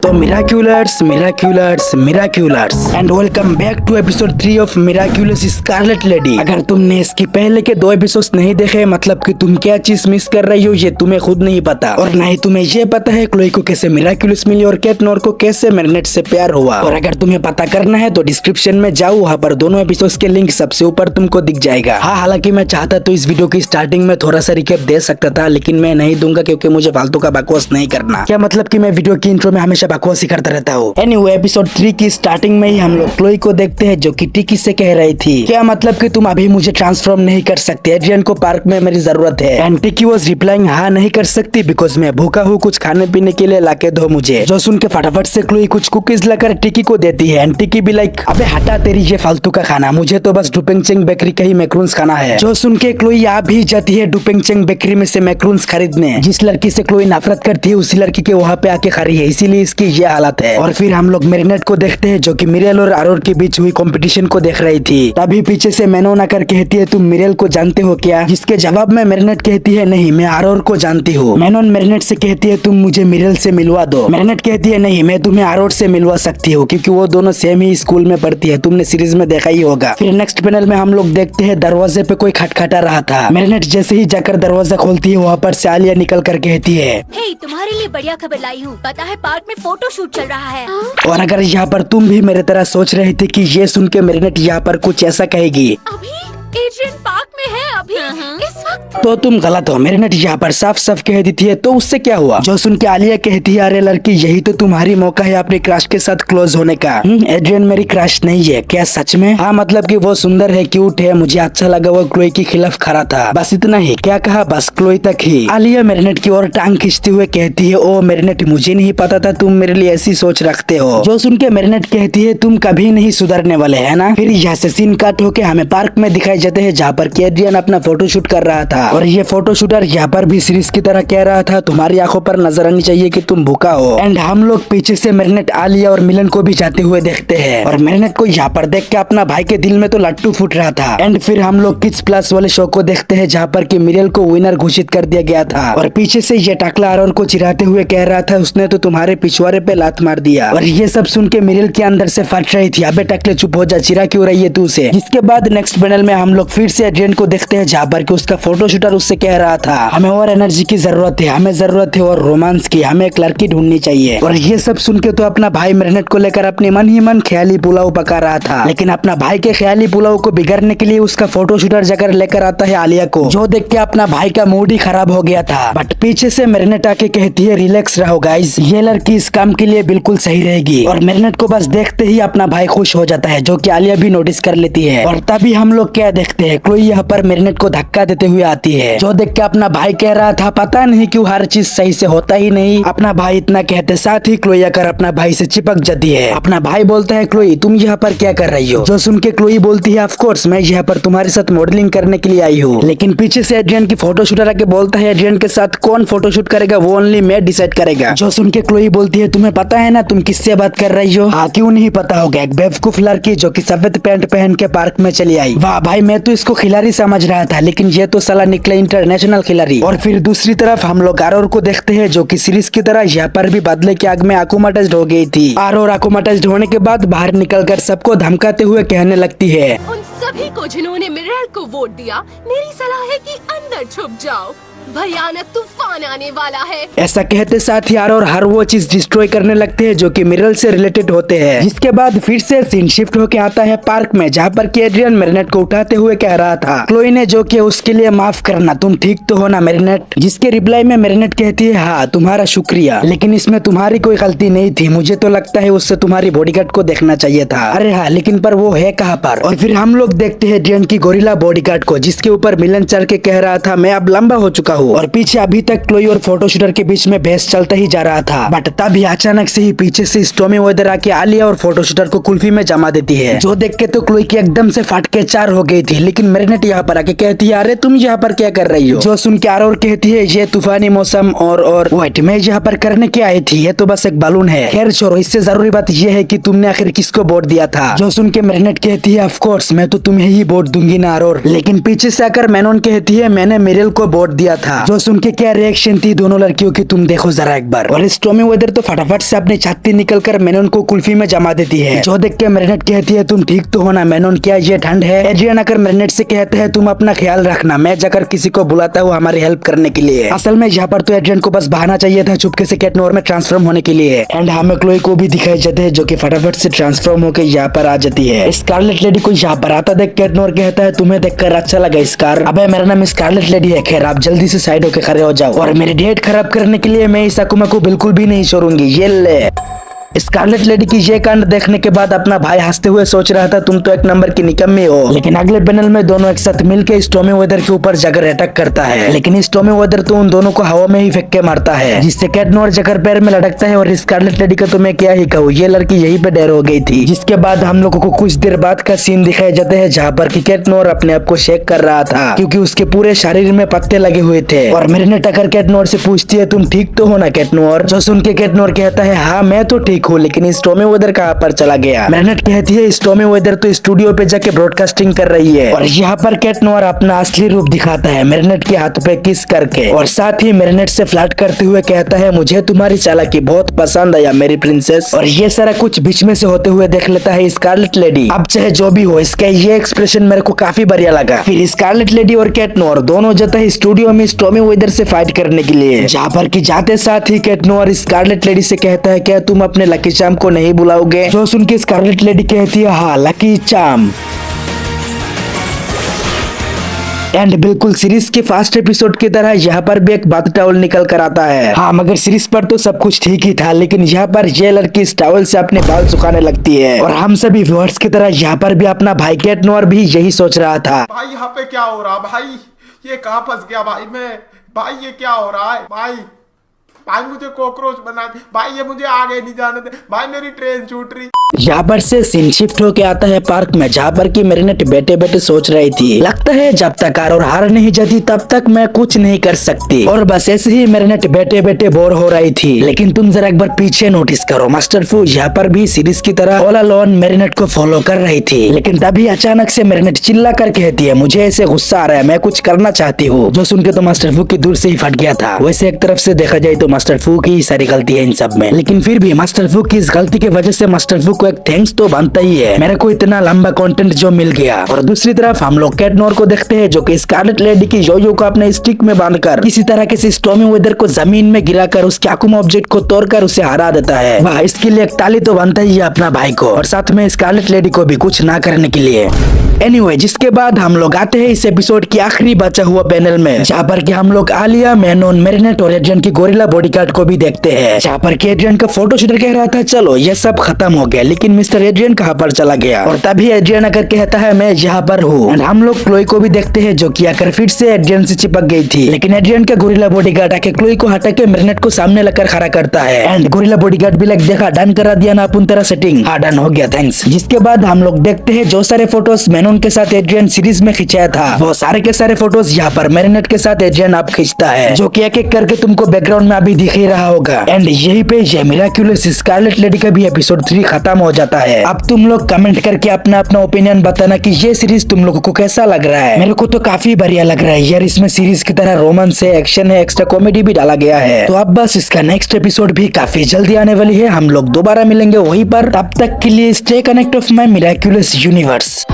तो miraculers miraculers miraculers and welcome back to episode 3 of Miraculous Scarlet Lady. अगर तुमने इसके पहले के 2 एपिसोड्स नहीं देखे मतलब कि तुम क्या चीज मिस कर रही हो ये तुम्हें खुद नहीं पता, और ना ही तुम्हें ये पता है क्लोई को कैसे मिराक्यूलस मिली और कैट नॉर को कैसे मैरिनेट से प्यार हुआ। और अगर तुम्हें पता करना है तो डिस्क्रिप्शन में जाओ, वहाँ पर दोनों एपिसोड्स के लिंक सबसे ऊपर तुमको दिख जाएगा। हाँ, हालांकि मैं चाहता तो इस वीडियो की स्टार्टिंग में थोड़ा सा रिकैप दे सकता था, लेकिन मैं नहीं दूंगा क्योंकि मुझे फालतू का बकवास नहीं करना। क्या मतलब कि मैं वीडियो की इंट्रो में हमेशा बकवास ही करता रहता हूँ। एनीवे, एपिसोड 3 की स्टार्टिंग में ही हम लोग क्लोई को देखते हैं जो कि टिकी से कह रही थी, क्या मतलब कि तुम अभी मुझे ट्रांसफॉर्म नहीं कर सकते, एड्रियन को पार्क में मेरी जरूरत है। एंड टिकी वाज रिप्लाइंग हाँ नहीं कर सकती बिकॉज मैं भूखा हूँ, कुछ खाने पीने के लिए लाके दो मुझे। जो सुन के फटाफट से क्लोई कुछ कुकीज लाकर टिकी को देती है एंड टिकी भी लाइक अबे हटा तेरी ये फालतू का खाना, मुझे तो बस डुपिंगचेंग बेकरी का ही मैक्रून्स खाना है। जो सुन के क्लोई आ भी जाती है डुपिंगचेंग बेकरी में से मैक्रून्स खरीदने। जिस लड़की से क्लोई नफरत करती है उसी लड़की के वहाँ पे आके खड़ी है, इसीलिए इसकी ये हालत है। और फिर हम लोग मैरिनेट को देखते हैं जो कि मिरेल और आरोर के बीच हुई कंपटीशन को देख रही थी। तभी पीछे से मैनोन आकर कहती है तुम मिरेल को जानते हो क्या, जिसके जवाब में मैरिनेट कहती है नहीं मैं आरोर को जानती हूँ। मैनोन मैरिनेट से कहती है तुम मुझे मिरेल से मिलवा दो। मैरिनेट कहती है नहीं मैं तुम्हें आरोर से मिलवा सकती हूँ क्योंकि वो दोनों सेम ही स्कूल में पढ़ती है, तुमने सीरीज में देखा ही होगा। फिर नेक्स्ट पैनल में हम लोग देखते हैं दरवाजे पे कोई खटखटा रहा था। मैरिनेट जैसे ही जाकर दरवाजा खोलती है वहाँ पर से आलिया निकल कर कहती है हे तुम्हारे लिए बढ़िया खबर लाई हूँ, पता है पार्क में फोटो शूट चल रहा है। और अगर यहाँ पर तुम भी मेरे तरह सोच रहे थे कि ये सुन के मैरिनेट यहाँ पर कुछ ऐसा कहेगी अभी एड्रियन पार्क में है अभी इस वक्त, तो तुम गलत हो। मैरिनेट यहाँ पर साफ साफ कह देती है तो उससे क्या हुआ। जो सुन के आलिया कहती है अरे लड़की यही तो तुम्हारी मौका है अपने क्रश के साथ क्लोज होने का। एड्रियन मेरी क्रश नहीं है क्या सच में? हाँ मतलब कि वो सुंदर है, क्यूट है, मुझे अच्छा लगा, वो क्लोई के खिलाफ खड़ा था, बस इतना ही। क्या कहा? बस क्लोई तक ही। आलिया मैरिनेट की ओर टांग खींचते हुए कहती है ओ मैरिनेट मुझे नहीं पता था तुम मेरे लिए ऐसी सोच रखते हो। जो सुन के मैरिनेट कहती है तुम कभी नहीं सुधरने वाले है ना। फिर यहाँ से सीन कट होके हमें पार्क में दिखाई जाते हैं जहाँ पर एड्रियन अपना फोटोशूट कर रहा था। और ये फोटोशूटर यहाँ पर भी सीरीज की तरह कह रहा था तुम्हारी आंखों पर नजर आनी चाहिए कि तुम भूखा हो। एंड हम लोग पीछे से मैरिनेट आलिया और मिलन को भी जाते हुए देखते हैं। और मैरिनेट को यहाँ पर देख के अपना भाई के दिल में तो लट्टू फूट रहा था। एंड फिर हम लोग किड्स प्लस वाले शो को देखते हैं जहाँ पर कि मिरेल को विनर घोषित कर दिया गया था। और पीछे से ये टकला आरोर को चिढ़ाते हुए कह रहा था उसने तो तुम्हारे पिछवाड़े पे लात मार दिया। और ये सब सुन के मिरेल के अंदर से फट रही थी अबे टकले चुप हो जा, चिढ़ा क्यों रही है तू से। जिसके बाद नेक्स्ट पैनल में हम लोग फिर से एड्रियन को देखते हैं जहाँ पर कि उसका फोटोशूटर उससे कह रहा था हमें और एनर्जी की जरूरत है, हमें जरूरत है और रोमांस की, हमें एक लड़की ढूंढनी चाहिए। और ये सब सुन के तो अपना भाई मैरिनेट को लेकर अपने मन ही मन ख्याली पुलाव पका रहा था, लेकिन अपना भाई के ख्याली पुलाव को बिगड़ने के लिए उसका फोटोशूटर जाकर लेकर आता है आलिया को, जो देख के अपना भाई का मूड ही खराब हो गया था। बट पीछे से मैरिनेट आके कहती है रिलैक्स रहो गाइस, ये लड़की इस काम के लिए बिल्कुल सही रहेगी। और मैरिनेट को बस देखते ही अपना भाई खुश हो जाता है, जो कि आलिया भी नोटिस कर लेती है। और तभी हम लोग क्या देखते हैं क्लोई यहाँ पर मैरिनेट को धक्का देते हुए आती है, जो देख के अपना भाई कह रहा था पता नहीं क्यों हर चीज सही से होता ही नहीं। अपना भाई इतना कहते साथ ही क्लोई आकर अपना भाई से चिपक जाती है। अपना भाई बोलता है क्लोई तुम यहाँ पर क्या कर रही हो। जो सुन के क्लोई बोलती है ऑफ कोर्स मैं यहाँ पर तुम्हारे साथ मॉडलिंग करने के लिए आई हूँ। लेकिन पीछे से एड्रियन की फोटोशूटर आके बोलता है एड्रियन के साथ कौन फोटोशूट करेगा वो ओनली मैं डिसाइड करेगा। जो सुन के क्लोई बोलती है तुम्हें पता है ना तुम किससे बात कर रही हो। हाँ क्यों नहीं पता होगा, एक बेवकूफ लड़की जो की सफेद पैंट पहन के पार्क में चली आई। वाह भाई मैं तो इसको खिलाड़ी समझ रहा था, लेकिन ये तो साला निकला इंटरनेशनल खिलाड़ी। और फिर दूसरी तरफ हम लोग आरोर को देखते हैं जो कि सीरीज की तरह यहाँ पर भी बदले की आग में आकुमाटाइज्ड हो गई थी। आरोर आकुमाटाइज्ड होने के बाद बाहर निकलकर सबको धमकाते हुए कहने लगती है उन सभी को जिन्होंने मिरेल को वोट दिया मेरी सलाह है कि अंदर छुप जाओ, भयानक तूफान आने वाला है। ऐसा कहते साथ ही आरोर हर वो चीज डिस्ट्रॉय करने लगते हैं जो कि मिरेल से रिलेटेड होते हैं। जिसके बाद फिर से सीन शिफ्ट होके आता है पार्क में जहाँ पर कि एड्रियन मैरिनेट को उठाते हुए कह रहा था क्लोई ने जो कि उसके लिए माफ करना, तुम ठीक तो हो ना मैरिनेट। जिसके रिप्लाई में मैरिनेट कहती है हाँ तुम्हारा शुक्रिया, लेकिन इसमें तुम्हारी कोई गलती नहीं थी, मुझे तो लगता है उससे तुम्हारी बॉडीगार्ड को देखना चाहिए था। अरे हाँ लेकिन पर वो है कहाँ पर। और फिर हम लोग देखते हैं एड्रियन की गोरिल्ला बॉडीगार्ड को, जिसके ऊपर मिलन चढ़ के कह रहा था मैं अब लंबा हो चुका हूँ। और पीछे अभी तक क्लोई और फोटोशूटर के बीच में बहस चलता ही जा रहा था। बट तभी अचानक से ही पीछे से स्टॉर्मी वेदर आके आलिया और फोटोशूटर को कुल्फी में जमा देती है, जो देख के तो क्लोई की एकदम से फट के चार हो गई थी। लेकिन मैरिनेट यहाँ पर आके कहती है अरे तुम यहाँ पर क्या कर रही हो। जो सुन के आरोर कहती है ये तूफानी मौसम और वेट मैं यहाँ पर करने क्या आई थी, ये तो बस एक बलून है। खैर छोड़ो, इससे जरूरी बात यह है कि तुमने आखिर किसको वोट दिया था। जो सुन के मैरिनेट कहती है ऑफ कोर्स मैं तो तुम्हें ही वोट दूंगी ना आरोर। लेकिन पीछे से आकर मैनोन कहती है मैंने मिरेल को वोट दिया था, जो सुन के क्या रिएक्शन थी दोनों लड़कियों की तुम देखो जरा एक बार। और इस टॉमी वेदर तो फटाफट से अपनी छाती निकलकर मेनन को कुल्फी में जमा देती है, जो देख के मेरिनेट कहती है तुम ठीक तो हो ना मेनन, क्या ये ठंड है। एड्रियन आकर मेरिनेट से कहते हैं तुम अपना ख्याल रखना, मैं जाकर किसी को बुलाता हूँ हमारी हेल्प करने के लिए। असल में यहाँ पर तो एड्रियन को बस बहाना चाहिए था चुपके से कैट नोर में ट्रांसफॉर्म होने के लिए। एंड हमें क्लोई को भी दिखाई जाते हैं जो कि फटाफट से ट्रांसफॉर्म होकर यहाँ पर आ जाती है। स्कारलेट लेडी को यहाँ पर आता देख कैट नोर कहता है तुम्हें देखकर अच्छा लगा स्कार, अबे मेरा नाम स्कारलेट लेडी है, खैर आप जल्दी से साइड होकर खड़े हो जाओ, और मेरी डेट खराब करने के लिए मैं इस अकुमा को बिल्कुल भी नहीं छोड़ूंगी। ये ले। स्कारलेट लेडी की ये कांड देखने के बाद अपना भाई हंसते हुए सोच रहा था तुम तो एक नंबर की निकम्मी हो, लेकिन अगले पैनल में दोनों एक साथ मिलकर टॉमी वेदर के ऊपर जाकर अटैक करता है, लेकिन इस टॉमी वेदर तो उन दोनों को हवा में ही फेंक के मारता है, जिससे कैट नोर जाकर पैर में लटकता है। और स्कारलेट लेडी का तो मैं क्या ही कहूँ, ये लड़की यहीं पे डेर हो गई थी। जिसके बाद हम लोगों को कुछ देर बाद का सीन दिखाए जाते हैं जहाँ पर कि कैट नोर अपने आप को शेक कर रहा था क्योंकि उसके पूरे शरीर में पत्ते लगे हुए थे। और मेरिनेट आकर कैट नोर से पूछती है तुम ठीक तो हो ना कैट नोर, जो सुन के कैट नोर कहता है हाँ मैं तो ठीक हूँ, लेकिन इस टॉमी वेदर कहाँ पर चला गया। मेरिनेट कहती है इस टॉमी वेदर तो स्टूडियो पे जाके ब्रॉडकास्टिंग कर रही है। और यहाँ पर कैट नोर अपना असली रूप दिखाता है मेरिनेट के हाथ पे किस करके, और साथ ही मेरिनेट से फ्लर्ट करते हुए कहता है मुझे तुम्हारी चालाकी बहुत पसंद आया मेरी प्रिंसेस। और ये सारा कुछ बीच में से होते हुए देख लेता है स्कारलेट लेडी। अब चाहे जो भी हो इसका ये एक्सप्रेशन मेरे को काफी बढ़िया लगा। फिर स्कारलेट लेडी और कैट नोर दोनों जाता है स्टूडियो में टॉमी वेदर से फाइट करने के लिए, जहाँ पर की जाते साथ ही कैट नोर स्कारलेट लेडी से कहता है क्या तुम अपने लकी चार्म को नहीं बुलाओगे, जो सुन के स्कारलेट लेडी कहती है हाँ लकी चार्म। एंड बिल्कुल सीरीज के फर्स्ट एपिसोड की तरह यहाँ पर भी एक बाथ टॉवल निकल कर आता है। हाँ मगर सीरीज पर तो सब कुछ ठीक ही था, लेकिन यहाँ पर ये लड़की इस टॉवल से अपने बाल सुखाने लगती है। और हम सभी व्यूअर्स की तरह यहाँ पर भी अपना भाई कैट नोर भी यही सोच रहा था। भाई यहाँ पे क्या हो रहा भाई, ये कहाँ फंस गया भाई मैं, भाई ये क्या हो रहा है भाई, भाई मुझे कॉकरोच बना दे भाई, ये मुझे आगे नहीं जाने दे भाई, मेरी ट्रेन छूट रही। यहाँ पर से सीन शिफ्ट होके आता है पार्क में, जहाँ पर की मेरिनेट बैठे बैठे सोच रही थी लगता है जब तक और हार नहीं जाती तब तक मैं कुछ नहीं कर सकती। और बस ऐसे ही मेरिनेट बैठे बैठे बोर हो रही थी। लेकिन तुम जरा एक बार पीछे नोटिस करो, मास्टर फू यहाँ पर भी सीरीज की तरह ऑल अलोन मेरिनेट को फॉलो कर रही थी। लेकिन तभी अचानक से मेरिनेट चिल्ला कर कहती है मुझे ऐसे गुस्सा आ रहा है, मैं कुछ करना चाहती हूँ, जो सुन के तो मास्टर फू की दूर से ही फट गया था। वैसे एक तरफ से देखा जाए तो मास्टर फू की सारी गलती है इन सब में, लेकिन फिर भी मास्टर फू की इस गलती की वजह से मास्टर फू को एक थैंक्स तो बनता ही है, मेरे को इतना लंबा कंटेंट जो मिल गया। और दूसरी तरफ हम लोग कैट नोर को देखते हैं जो कि स्कारलेट लेडी की योयो को अपने स्टिक में बांधकर किसी तरह के टॉमी वेदर को जमीन में गिराकर उसके आकुमा ऑब्जेक्ट को तोड़कर उसे हरा देता है। वाह, इसके लिए एक ताली तो बनता ही है अपना भाई को, और साथ में स्कारलेट लेडी को भी कुछ ना करने के लिए। एनीवे, जिसके बाद हम लोग आते हैं इस एपिसोड की आखिरी बचा हुआ पैनल में, जहाँ पर कि हम लोग आलिया, मेनन, मेरिनेट और एड्रियन की गोरिल्ला बॉडीगार्ड को भी देखते हैं, जहाँ पर कि एड्रियन का फोटो शूटर कह रहा था चलो ये सब खत्म हो गया, लेकिन मिस्टर एड्रियन कहाँ पर चला गया। और तभी एड्रियन आकर कहता है मैं यहाँ पर हूँ। हम लोग क्लोई को भी देखते हैं जो कि आकर फिर से एड्रियन से चिपक गई थी, लेकिन एड्रियन का गोरिल्ला बॉडीगार्ड आके क्लोई को हटा के मेरिनेट को सामने लेकर खड़ा करता है। एंड गोरिल्ला बॉडीगार्ड भी लाइक देखा डन करा दिया ना अपन तेरा सेटिंग, हाँ डन हो गया थैंक्स। जिसके बाद हम लोग देखते हैं जो सारे फोटोज मेनन के साथ एड्रियन सीरीज में खिंचाया था वो सारे के सारे फोटोज यहाँ पर मेरिनेट के साथ एड्रियन आप खींचता है, जो कि एक एक करके तुमको बैकग्राउंड में अभी दिख ही रहा होगा। एंड यही पे ये मिराक्युलस स्कारलेट लेडी का भी एपिसोड 3 खत्म हो जाता है। अब तुम लोग कमेंट करके अपना अपना ओपिनियन बताना कि ये सीरीज तुम लोगों को कैसा लग रहा है। मेरे को तो काफी बढ़िया लग रहा है यार, इसमें सीरीज की तरह रोमांस है, एक्शन है, एक्स्ट्रा कॉमेडी भी डाला गया है। तो अब बस इसका नेक्स्ट एपिसोड भी काफी जल्दी आने वाली है, हम लोग दोबारा मिलेंगे वहीं पर। तब तक के लिए stay connect of my Miraculous universe.